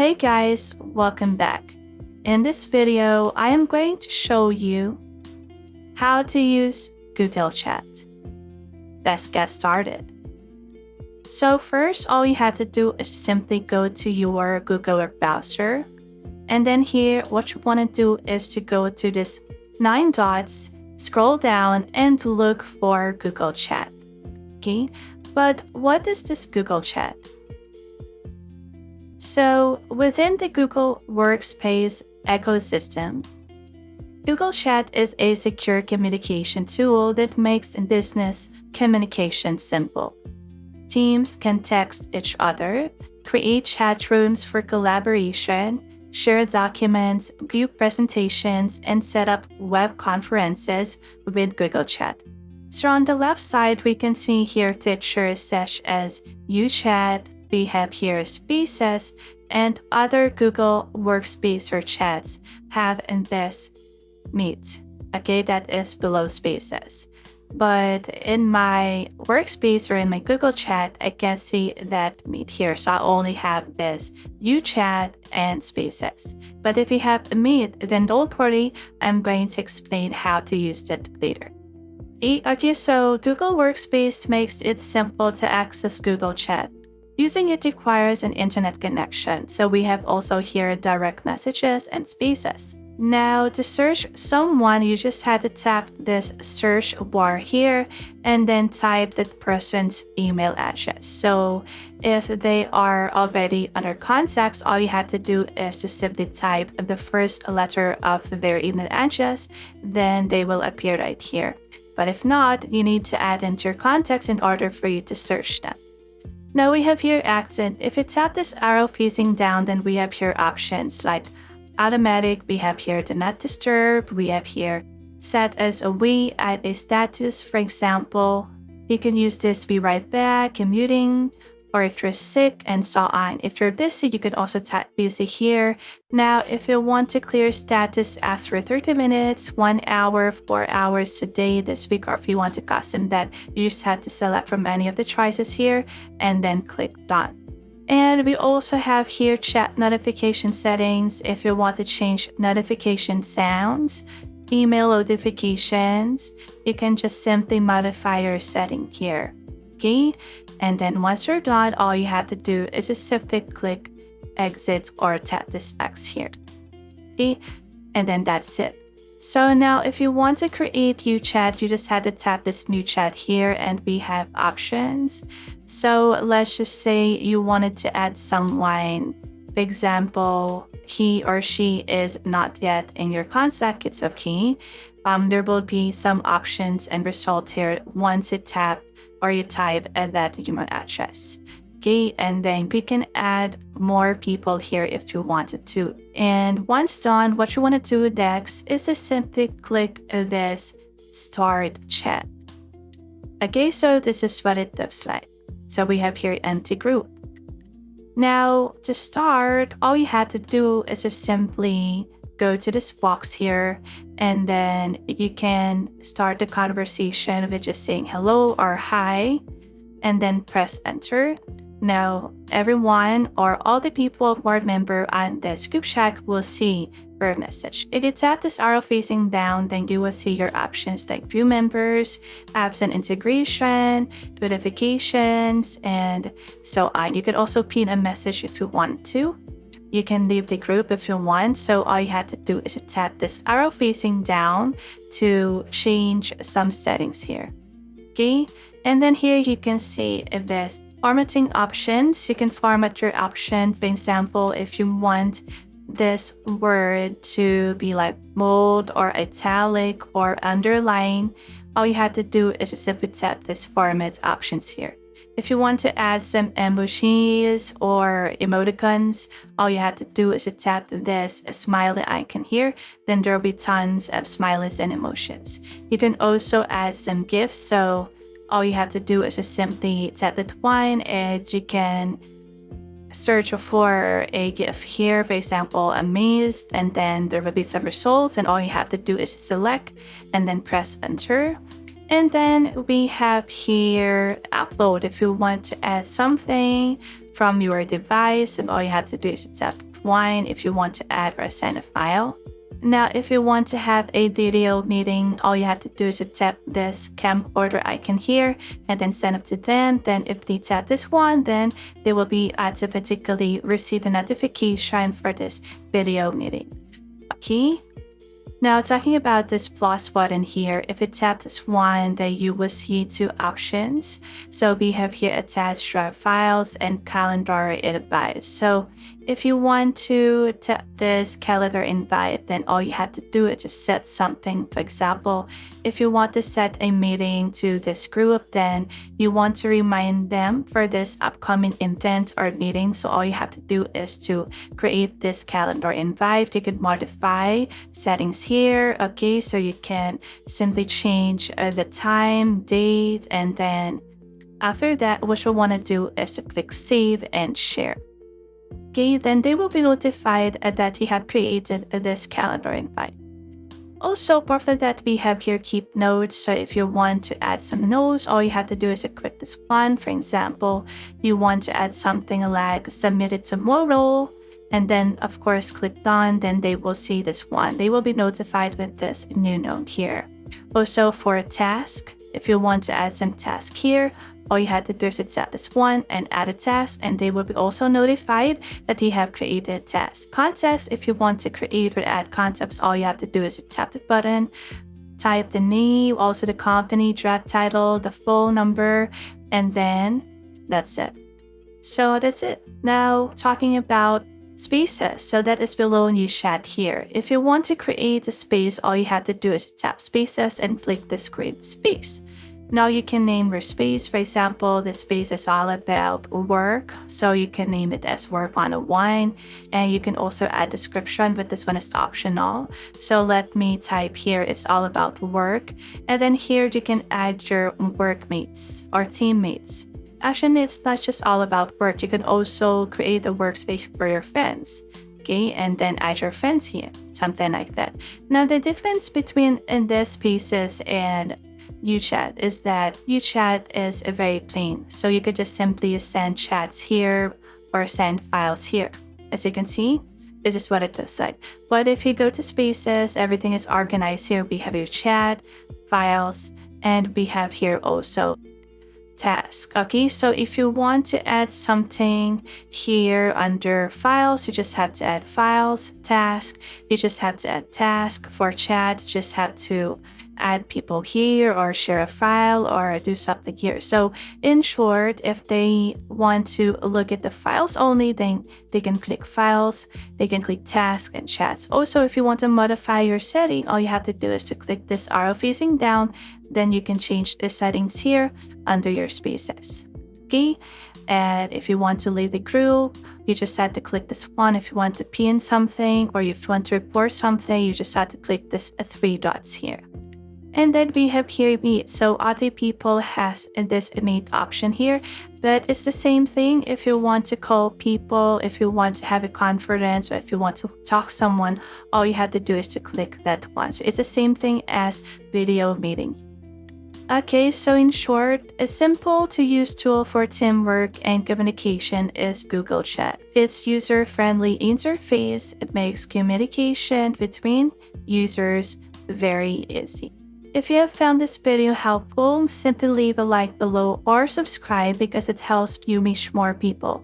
Hey guys, welcome back. In this video, I am going to show you how to use Google Chat. Let's get started. So first, all you have to do is simply go to your Google browser. And then here, what you want to do is to go to this 9 dots, scroll down and look for Google Chat. Okay, but what is this Google Chat? So within the Google Workspace ecosystem, Google Chat is a secure communication tool that makes business communication simple. Teams can text each other, create chat rooms for collaboration, share documents, view presentations, and set up web conferences with Google Chat. So on the left side, we can see here features such as UChat. We have here Spaces, and other Google Workspace or chats have in this Meet. Okay, that is below Spaces. But in my Workspace or in my Google Chat, I can see that Meet here. So I only have this UChat and Spaces. But if you have a Meet, then don't worry, I'm going to explain how to use that later. Okay, so Google Workspace makes it simple to access Google Chat. Using it requires an internet connection, so we have also here direct messages and Spaces. Now, to search someone, you just had to tap this search bar here and then type that person's email address. So if they are already under contacts, all you have to do is to simply type the first letter of their email address, then they will appear right here. But if not, you need to add into your contacts in order for you to search them. Now we have here accent. If you tap this arrow facing down, then we have here options like automatic. We have here do not disturb. We have here set as away, add a status. For example, you can use this be right back, commuting, or if you're sick, and so on. If you're busy, you can also tap busy here. Now, if you want to clear status after 30 minutes, 1 hour, 4 hours today, this week, or if you want to custom that, you just have to select from any of the choices here and then click done. And we also have here chat notification settings. If you want to change notification sounds, email notifications, you can just simply modify your setting here. Okay, and then once you're done, all you have to do is just simply click exit or tap this X here. Okay, and then that's it. So now if you want to create UChat, you just have to tap this new chat here and we have options. So let's just say you wanted to add someone. For example, he or she is not yet in your contact, it's okay. There will be some options and results here once you tap or you type that email address. Okay, and then we can add more people here if you wanted to. And once done, what you want to do next is to simply click this start chat. Okay, so this is what it looks like. So we have here empty group. Now to start, all you have to do is just simply go to this box here, and then you can start the conversation with just saying hello or hi, and then press enter. Now everyone or all the people board member on this group chat will see your message. If you tap this arrow facing down, then you will see your options like view members, apps and integration, notifications, and so on. You can also pin a message if you want to. You can leave the group if you want. So all you have to do is to tap this arrow facing down to change some settings here. Okay, and then here you can see if there's formatting options. You can format your option. For example, if you want this word to be like bold or italic or underline, all you have to do is just simply tap this format options here. If you want to add some emojis or emoticons, all you have to do is to tap this smiley icon here. Then there will be tons of smileys and emotions. You can also add some GIFs. So all you have to do is just simply tap that one, and you can search for a GIF here, for example, amazed, and then there will be some results, and all you have to do is select and then press enter. And then we have here upload if you want to add something. from your device, and all you have to do is tap F1 if you want to add or send a file. Now, if you want to have a video meeting, all you have to do is tap this camcorder icon here and then send it to them. Then if they tap this one, then they will be automatically receive the notification for this video meeting. Okay. Now, talking about this plus button here, if you tap this one, then you will see two options. So we have here attached drive files and calendar invite. So if you want to tap this calendar invite, then all you have to do is just set something. For example, if you want to set a meeting to this group, then you want to remind them for this upcoming event or meeting. So all you have to do is to create this calendar invite. You can modify settings here. Okay, so you can simply change the time, date, and then after that, what you want to do is to click save and share. Okay, then they will be notified that you have created this calendar invite. Also, for that, we have here keep notes. So if you want to add some notes, all you have to do is to click this one. For example, you want to add something like submit it tomorrow, and then of course click done, then they will see this one. They will be notified with this new note here. Also for a task, if you want to add some task here, all you have to do is tap this one and add a task, and they will be also notified that you have created a task. Context, if you want to create or add context, all you have to do is tap the button, type the name, also the company, job title, the phone number, and then that's it. So that's it. Now talking about spaces, so that is below new chat here. If you want to create a space, all you have to do is tap spaces and click this create space. Now you can name your space. For example, this space is all about work, so you can name it as work 101, and you can also add description, but this one is optional. So let me type here, it's all about work, and then here you can add your workmates or teammates. Actually, it's not just all about work. You can also create a workspace for your friends. Okay, and then add your friends here, something like that. Now the difference between in this spaces and UChat is that UChat is a very plain, so you could just simply send chats here or send files here. As you can see, this is what it looks like. But if you go to spaces, everything is organized here. We have your chat, files, and we have here also task. Okay, so if you want to add something here under files, you just have to add files. Task, you just have to add task. For chat, you just have to add people here or share a file or do something here. So in short, if they want to look at the files only, then they can click files, they can click task and chats. Also, if you want to modify your setting, all you have to do is to click this arrow facing down, then you can change the settings here under your spaces. Okay, and if you want to leave the group, you just have to click this one. If you want to pin something or if you want to report something, you just have to click this three dots here. And then we have here meet. So other people has this meet option here, but it's the same thing. If you want to call people, if you want to have a conference, or if you want to talk to someone, all you have to do is to click that one. So it's the same thing as video meeting. Okay, so in short, a simple to use tool for teamwork and communication is Google Chat. Its user-friendly interface, it makes communication between users very easy. If you have found this video helpful, simply leave a like below or subscribe because it helps you reach more people.